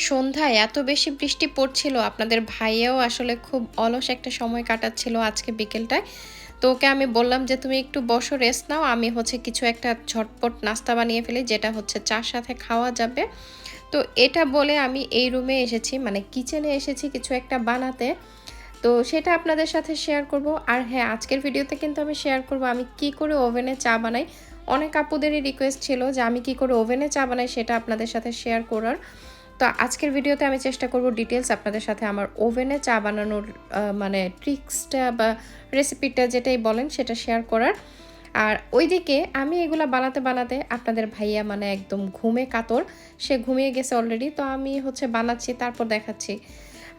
সন্ধ্যায় এত বেশি বৃষ্টি পড়ছিল, আপনাদের ভাইয়াও আসলে খুব অলস একটা সময় কাটাচ্ছিল আজকে বিকেলটায়। তো ওকে আমি বললাম যে, "তুমি একটু বসো, রেস্ট নাও। আমি হচ্ছে কিছু একটা ঝটপট নাস্তা বানিয়ে ফেলি, যেটা হচ্ছে চার সাথে খাওয়া যাবে।" তো এটা বলে আমি এই রুমে এসেছি, মানে কিচেনে এসেছি কিছু একটা বানাতে। তো সেটা আপনাদের সাথে শেয়ার করব। আর হ্যাঁ, আজকের ভিডিওতে কিন্তু আমি শেয়ার করব আমি কি করে ওভেনে চা বানাই। অনেক আপুদেরই রিকোয়েস্ট ছিল যে আমি কি করে ওভেনে চা বানাই সেটা আপনাদের সাথে শেয়ার করার। তো আজকের ভিডিওতে আমি চেষ্টা করব ডিটেইলস আপনাদের সাথে আমার ওভেনে চা বানানোর মানে ট্রিক্সটা বা রেসিপিটা যেটাই বলেন সেটা শেয়ার করার। আর ওইদিকে আমি এগুলা বানাতে আপনাদের ভাইয়া মানে একদম ঘুমে কাতর। সে ঘুমিয়ে গেছে অলরেডি। তো আমি হচ্ছে বানাচ্ছি, তারপর দেখাচ্ছি।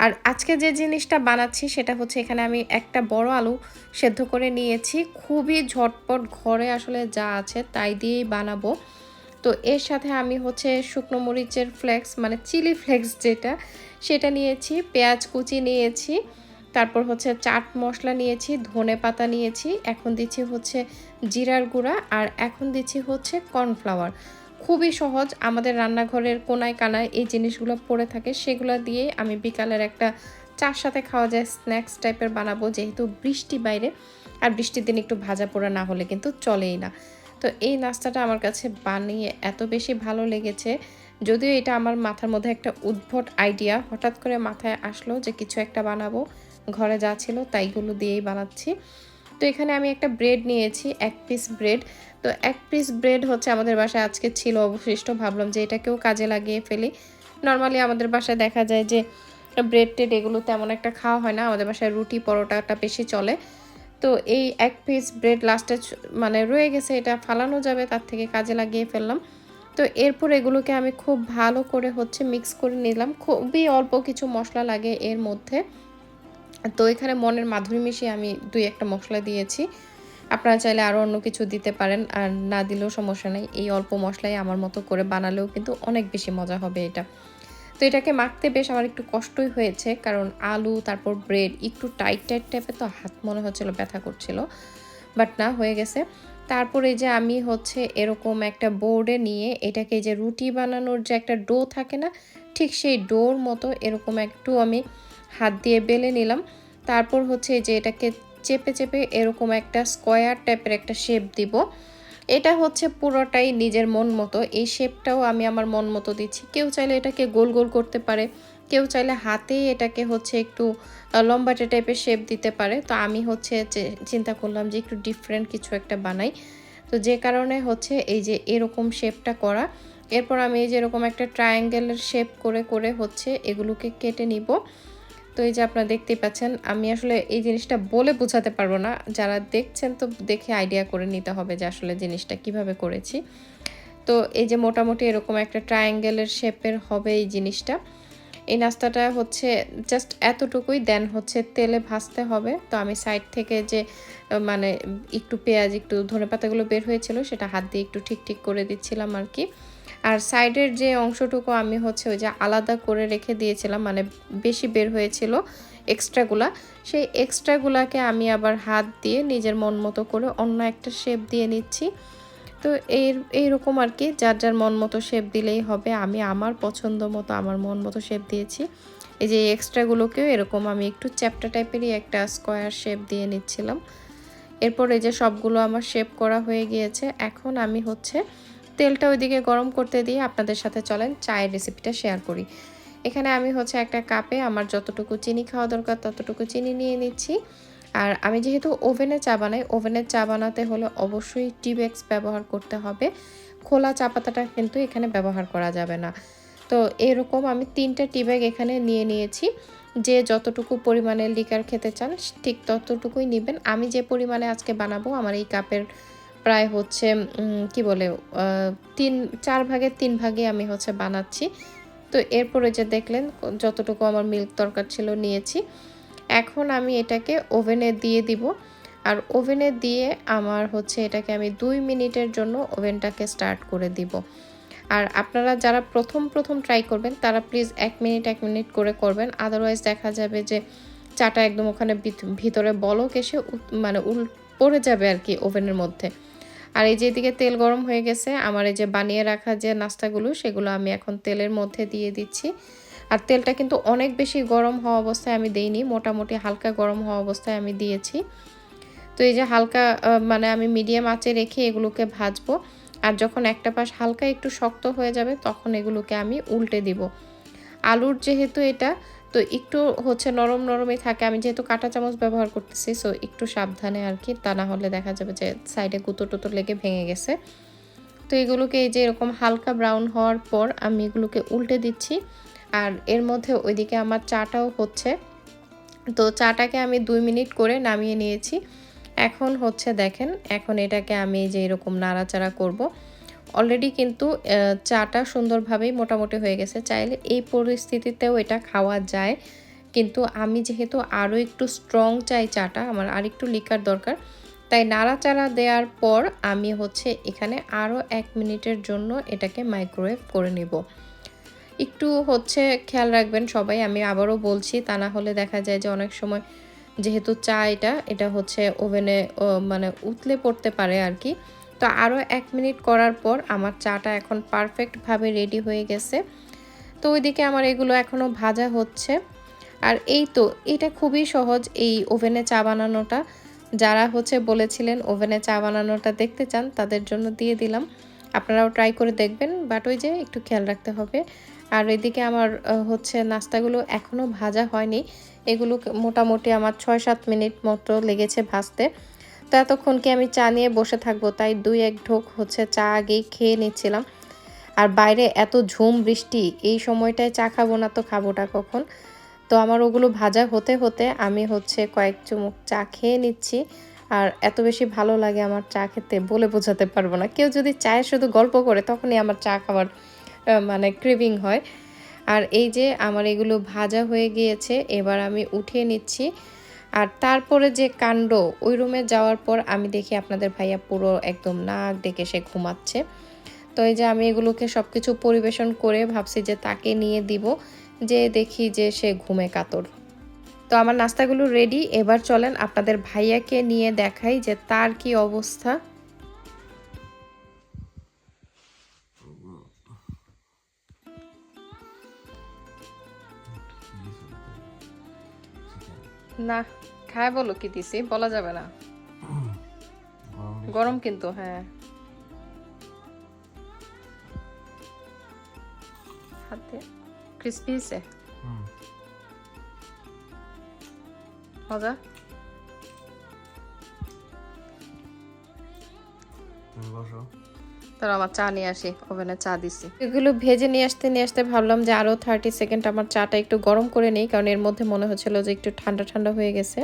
আর আজকে যে জিনিসটা বানাচ্ছি সেটা হচ্ছে, এখানে আমি একটা বড় আলু সেদ্ধ করে নিয়েছি। খুবই ঝটপট ঘরে আসলে যা আছে তাই দিয়েই বানাবো। তো এর সাথে আমি হচ্ছে শুকনো মরিচের ফ্লেক্স, মানে চিলি ফ্লেক্স যেটা, সেটা নিয়েছি, পেঁয়াজ কুচি নিয়েছি, তারপর হচ্ছে চাট মসলা নিয়েছি, ধনেপাতা নিয়েছি, এখন দিচ্ছি হচ্ছে জিরার গুঁড়া, আর এখন দিচ্ছি হচ্ছে কর্নফ্লাওয়ার। খুবই সহজ, আমাদের রান্নাঘরের কোনায় কানায় এই জিনিসগুলো পড়ে থাকে, সেগুলো দিয়েই আমি বিকালের একটা চার সাথে খাওয়া যায় স্ন্যাক্স টাইপের বানাবো, যেহেতু বৃষ্টি বাইরে, আর বৃষ্টির দিন একটু ভাজা পোড়া না হলে কিন্তু চলেই না। তো এই নাস্তাটা আমার কাছে বানিয়ে এত বেশি ভালো লেগেছে। যদিও এটা আমার মাথার মধ্যে একটা উদ্ভট আইডিয়া, হঠাৎ করে মাথায় আসলো যে কিছু একটা বানাবো। ঘরে যা ছিল তাইগুলো দিয়েই বানাচ্ছি। তো এখানে আমি একটা ব্রেড নিয়েছি, ১ পিস ব্রেড। তো ১ পিস ব্রেড হচ্ছে আমাদের বাসায় আজকে ছিল অবশিষ্ট। ভাবলাম যে এটাকেও কাজে লাগিয়ে ফেলি। নরমালি আমাদের বাসায় দেখা যায় যে ব্রেড-টেড এগুলো তেমন একটা খাওয়া হয় না। আমাদের বাসায় রুটি, পরোটাটা বেশি চলে। তো এই ১ পিস ব্রেড লাস্টে মানে রয়ে গেছে, এটা ফালানো যাবে, তার থেকে কাজে লাগিয়ে ফেললাম। তো এরপর এগুলোকে আমি খুব ভালো করে হচ্ছে মিক্স করে নিলাম। খুবই অল্প কিছু মসলা লাগে এর মধ্যে। তো এখানে মনের মাধুরী মিশিয়ে আমি ২-১ টা মসলা দিয়েছি। আপনারা চাইলে আরও অন্য কিছু দিতে পারেন, আর না দিলেও সমস্যা নাই। এই অল্প মসলায় আমার মতো করে বানালেও কিন্তু অনেক বেশি মজা হবে এটা। তো এটাকে মাখতে বেশ আমার একটু কষ্টই হয়েছে, কারণ আলু তারপর ব্রেড একটু টাইট টাইপের, তো হাত মনে হচ্ছিল ব্যথা করছিল। বাট না, হয়ে গেছে। তারপর এই যে আমি হচ্ছে এরকম একটা বোর্ডে নিয়ে এটাকে, এই যে রুটি বানানোর যে একটা ডো থাকে না? ঠিক সেই ডোর মতো এরকম একটু আমি হাত দিয়ে বেলে নিলাম। তারপর হচ্ছে এই যে এটাকে চেপে এরকম একটা স্কোয়ার টাইপের একটা শেপ দিব। এটা হচ্ছে পুরোটাই নিজের মন মতো। এই শেপটাও আমি আমার মন মতো দিচ্ছি। কেউ চাইলে এটাকে গোল করতে পারে। কেউ চাইলে হাতেই এটাকে হচ্ছে একটু লম্বাটে টাইপের শেপ দিতে পারে। তো আমি হচ্ছে চিন্তা করলাম যে একটু ডিফারেন্ট কিছু একটা বানাই। তো যে কারণে হচ্ছে এই যে এরকম শেপটা করা। এরপর আমি এই যে এরকম একটা ট্রায়াঙ্গেলের শেপ করে হচ্ছে এগুলোকে কেটে নিব। তো এই যে আপনারা দেখতেই পাচ্ছেন, আমি আসলে এই জিনিসটা বলে বোঝাতে পারবো না। যারা দেখছেন তো দেখে আইডিয়া করে নিতে হবে যে আসলে জিনিসটা কিভাবে করেছি। তো এই যে মোটামুটি এরকম একটা ট্রায়াঙ্গেলের শেপের হবে এই জিনিসটা। এই নাস্তাটা হচ্ছে জাস্ট এতটুকুই, দেন হচ্ছে তেলে ভাজতে হবে। তো আমি সাইড থেকে যে মানে একটু পেঁয়াজ, একটু ধনেপাতাগুলো বের হয়েছিল সেটা হাত দিয়ে একটু ঠিক করে দিচ্ছিলাম আরকি। আর সাইডের যে অংশটুকু আমি হচ্ছে ওই যে আলাদা করে রেখে দিয়েছিলাম, মানে বেশি বের হয়েছিল এক্সট্রাগুলা। সেই এক্সট্রাগুলাকে আমি আবার হাত দিয়ে নিজের মন মতো করে অন্য একটা শেপ দিয়ে নিচ্ছি। তো এইরকম আরকি, যার মন মতো শেপ দিলেই হবে। আমি আমার পছন্দ মতো আমার মন মতো শেপ দিয়েছি। এই যে এক্সট্রাগুলোকেও এরকম আমি একটু চ্যাপ্টা টাইপেরই একটা স্কোয়ার শেপ দিয়ে নিচ্ছিলাম। এরপর এই যে সবগুলো আমার শেপ করা হয়ে গিয়েছে। এখন আমি হচ্ছে তেলটা ওইদিকে গরম করতে দিয়ে আপনাদের সাথে চলেন চায়ের রেসিপিটা শেয়ার করি। এখানে আমি হচ্ছে একটা কাপে আমার যতটুকু চিনি খাওয়া দরকার ততটুকু চিনি নিয়ে নিচ্ছি। আর আমি যেহেতু ওভেনে চা বানাই, ওভেনের চা বানাতে হলে অবশ্যই টি ব্যাগস ব্যবহার করতে হবে। খোলা চা পাতাটা কিন্তু এখানে ব্যবহার করা যাবে না। তো এরকম আমি ৩ টা টি ব্যাগ এখানে নিয়ে নিয়েছি। যে যতটুকু পরিমাণে লিকার খেতে চান ঠিক ততটুকুই নিবেন। আমি যে পরিমাণে আজকে বানাবো আমার এই কাপের প্রায় হচ্ছে কি বলে ৪ ভাগের ৩ ভাগই আমি হচ্ছে বানাচ্ছি। তো এরপরে যে দেখলেন যতটুকু আমার মিল্ক দরকার ছিল নিয়েছি। এখন আমি এটাকে ওভেনে দিয়ে দিব। আর ওভেনে দিয়ে আমার হচ্ছে এটাকে আমি ২ মিনিটের জন্য ওভেনটাকে স্টার্ট করে দিব। আর আপনারা যারা প্রথম ট্রাই করবেন তারা প্লিজ ১ মিনিট ১ মিনিট করে করবেন। আদারওয়াইজ দেখা যাবে যে চাটা একদম ওখানে ভিতরে বলক এসে মানে পড়ে যাবে আরকি ওভেনের মধ্যে। আর এই যে এদিকে তেল গরম হয়ে গেছে, আমার এই যে বানিয়ে রাখা যে নাস্তাগুলো সেগুলো আমি এখন তেলের মধ্যে দিয়ে দিচ্ছি। আর তেলটা কিন্তু অনেক বেশি গরম হওয়া অবস্থায় আমি দেইনি, মোটামুটি হালকা গরম হওয়া অবস্থায় আমি দিয়েছি। তো এই যে হালকা মানে আমি মিডিয়াম আঁচে রেখে এগুলোকে ভাজবো। আর যখন একটা পাশ হালকা একটু শক্ত হয়ে যাবে তখন এগুলোকে আমি উল্টে দিব। আলুর যেহেতু এটা তো একটু হচ্ছে নরম নরমই থাকে, আমি যেহেতু কাঁটা চামচ ব্যবহার করতেছি সো একটু সাবধানে আর কি, তা না হলে দেখা যাবে যে সাইডে গুঁতো টুতো লেগে ভেঙে গেছে। তো এগুলোকে এই যে এরকম হালকা ব্রাউন হওয়ার পর আমি এগুলোকে উল্টে দিচ্ছি। আর এর মধ্যে ওইদিকে আমার চাটাও হচ্ছে। তো চাটাকে আমি 2 মিনিট করে নামিয়ে নিয়েছি। এখন হচ্ছে দেখেন, এখন এটাকে আমি যে এরকম নাড়াচাড়া করব। অলরেডি কিন্তু চাটা সুন্দরভাবেই মোটামুটি হয়ে গেছে। চাইলে এই পরিস্থিতিতেও এটা খাওয়া যায়। কিন্তু আমি যেহেতু আরও একটু স্ট্রং চাই চাটা, আমার আরেকটু লিকার দরকার। তাই নাড়াচাড়া দেওয়ার পর আমি হচ্ছে এখানে আরও 1 মিনিটের জন্য এটাকে মাইক্রোওয়েভ করে নেব। একটু হচ্ছে খেয়াল রাখবেন সবাই, আমি আবারও বলছি, তা না হলে দেখা যায় যে অনেক সময় যেহেতু চা এটা হচ্ছে ওভেনে মানে উতলে পড়তে পারে আর কি। তো আরও 1 মিনিট করার পর আমার চাটা এখন পারফেক্টভাবে রেডি হয়ে গেছে। তো ওইদিকে আমার এগুলো এখনও ভাজা হচ্ছে। আর এই তো এটা খুবই সহজ এই ওভেনে চা বানানোটা। যারা হচ্ছে বলেছিলেন ওভেনে চা বানানোটা দেখতে চান তাদের জন্য দিয়ে দিলাম। আপনারাও ট্রাই করে দেখবেন, বাট ওই যে একটু খেয়াল রাখতে হবে। আর এদিকে আমার হচ্ছে নাস্তাগুলো এখনও ভাজা হয়নি। এগুলো মোটামুটি আমার 6-7 মিনিট মতো লেগেছে ভাজতে। তো এতক্ষণ কি আমি চা নিয়ে বসে থাকবো, তাই 2-1 ঢোক হচ্ছে চা আগেই খেয়ে নিচ্ছিলাম। আর বাইরে এত ঝুম বৃষ্টি, এই সময়টায় চা খাবো না তো খাবোটা কখন। তো আমার ওগুলো ভাজা হতে হতে আমি হচ্ছে কয়েক চুমুক চা খেয়ে নিচ্ছি। আর এত বেশি ভালো লাগে আমার চা খেতে বলে বোঝাতে পারবো না। কেউ যদি চায়ে শুধু গল্প করে তখনই আমার চা খাওয়ার মানে ক্রেভিং হয়। আর এই যে আমার এগুলো ভাজা হয়ে গিয়েছে, এবার আমি উঠিয়ে নিচ্ছি। আর তারপরে যে কাণ্ড, ওই রুমে যাওয়ার পর আমি দেখি আপনাদের ভাইয়া পুরো একদম নাক ডেকে সে ঘুমাচ্ছে। তো এই যে আমি এগুলোকে সব কিছু পরিবেশন করে ভাবছি যে তাকে নিয়ে দিব, যে দেখি যে সে ঘুমে কাতর। তো আমার নাস্তাগুলো রেডি, এবার চলেন আপনাদের ভাইয়াকে নিয়ে দেখাই যে তার কি অবস্থা। না খায় বলো কি দিছি, বলা যাবে না। গরম কিন্তু, হ্যাঁ হাতে ক্রিসপি হয়েছে, মজা। তার আমার চা নিয়ে আসি, ওভেনে চা দিছি। এগুলো ভেজে নিয়ে আসতে ভাবলাম যে আরও 30 সেকেন্ড আমার চাটা একটু গরম করে নিই, কারণ এর মধ্যে মনে হচ্ছিল যে একটু ঠান্ডা ঠান্ডা হয়ে গেছে।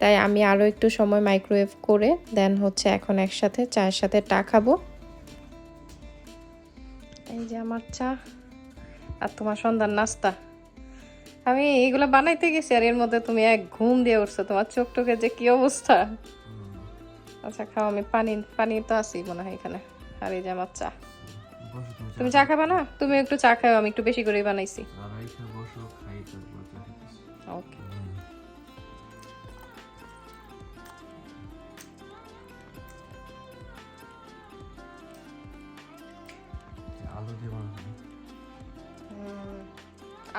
তাই আমি আরও একটু সময় মাইক্রোওয়েভ করে দেন হচ্ছে এখন একসাথে চায়ের সাথে টা খাবো। এই যে আমার চা আর তোমার সন্ধ্যার নাস্তা। আমি এইগুলো বানাইতে গেছি আর এর মধ্যে তুমি এক ঘুম দিয়ে উঠছো, তোমার চোখ টোকে যে কি অবস্থা। আচ্ছা খাও, আমি পানি তো আছি মনে হয় এখানে। আর এই যে আমার চা। তুমি চা খাবে না? তুমি একটু চা খাও, আমি একটু বেশি করেই বানাইছি। ওকে।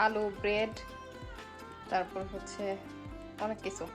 আলু, ব্রেড, তারপর হচ্ছে অনেক কিছু।